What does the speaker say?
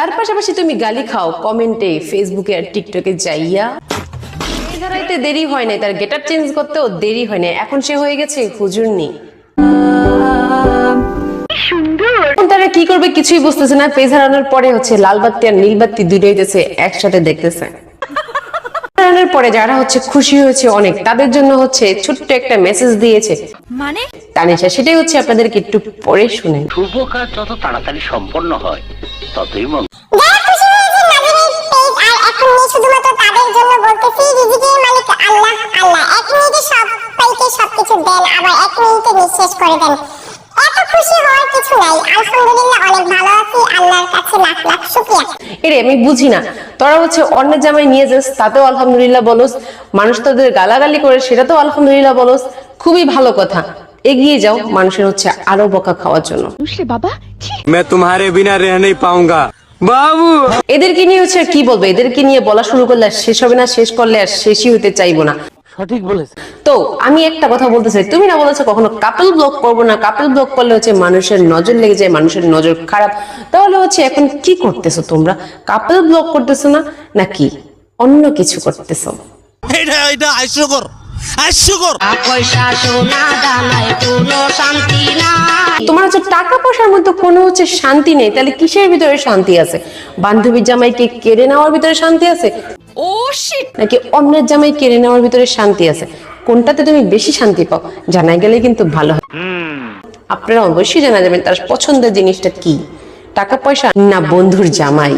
তার পাশাপাশি তুমি গালি খাও কমেন্টে, ফেসবুকে আর টিকটকে যাইয়া। ধরাইতে দেরি হয় নাই, তার গেটআপ চেঞ্জ করতেও দেরি হয় নাই, এখন সে হয়ে গেছে হুজুরনি। তারা কি করবে কিছুই বুঝতেছে না। পেজ হারানোর পরে হচ্ছে লাল বাত্তি আর নীল বাত্তি দুইটাই হইতেছে একসাথে দেখতেছে। হারানোর পরে যারা হচ্ছে খুশি হয়েছে অনেক, তাদের জন্য হচ্ছে ছোট্ট একটা মেসেজ দিয়েছে মানে তানিশা, সেটাই হচ্ছে আপনাদেরকে একটু পরে শুনেন। শুভ কাজ যত তাড়াতাড়ি সম্পন্ন হয় ততই মঙ্গল। যারা খুশি হয়েছে নাজিরের পেজ আর এখন নিয়ে শুধুমাত্র তাদের জন্য বলতেছি, রিজিকের মালিক আল্লাহ। আল্লাহ 1 মিনিটে সবাইকে সবকিছু দেন, আবার 1 মিনিটে নিঃশেষ করে দেন। এত খুশি হওয়ার কিছু নাই। আলহামদুলিল্লাহ অনেক ভালো আছি, আল্লাহর কাছে লাখ লাখ শুকরিয়া। এরে আমি বুঝি না, তোরা হচ্ছে অন্যের জামাই নিয়ে যাস, তাতেও আলহামদুলিল্লাহ বলস, মানুষ তোদের গালাগালি করে সেটাতেও আলহামদুলিল্লাহ বলস, খুবই ভালো কথা। এগিয়ে যাও মানুষের হচ্ছে আরো বকা খাওয়ার জন্য। मैं तुम्हारे बिना रह नहीं पाऊंगा বাবু। এদেরকে নিয়ে হচ্ছে আর কি বলবো, এদেরকে নিয়ে বলা শুরু করলে আর শেষ হবে না, শেষ করলে আর শেষই হতে চাইবো না। সঠিক বলেছে। তো আমি একটা কথা বলতে চাই, তুমি না বলেছো কখনো কাপল ব্লগ করবো না, কাপল ব্লগ করলে হচ্ছে মানুষের নজর লেগে যায়, মানুষের নজর খারাপ। তাহলে হচ্ছে এখন কি করতেছো তোমরা? কাপল ব্লগ করতেছো না নাকি অন্য কিছু করতেছো? এটা হাস্যকর, হাস্যকর। তোমার হচ্ছে টাকা পয়সার মধ্যে কোনো হচ্ছে শান্তি নেই, তাহলে কিসের ভিতরে শান্তি আছে? বান্ধবীর জামাইকে কেড়ে নেওয়ার ভিতরে শান্তি আছে, ও শিট, নাকি অন্যের জামাই কেড়ে নেওয়ার ভিতরে শান্তি আছে? কোনটাতে তুমি বেশি শান্তি পাও জানাই গেলে কিন্তু ভালো হয়। আপনারা অবশ্যই জানা যাবেন তার পছন্দের জিনিসটা কি, টাকা পয়সা না বন্ধুর জামাই।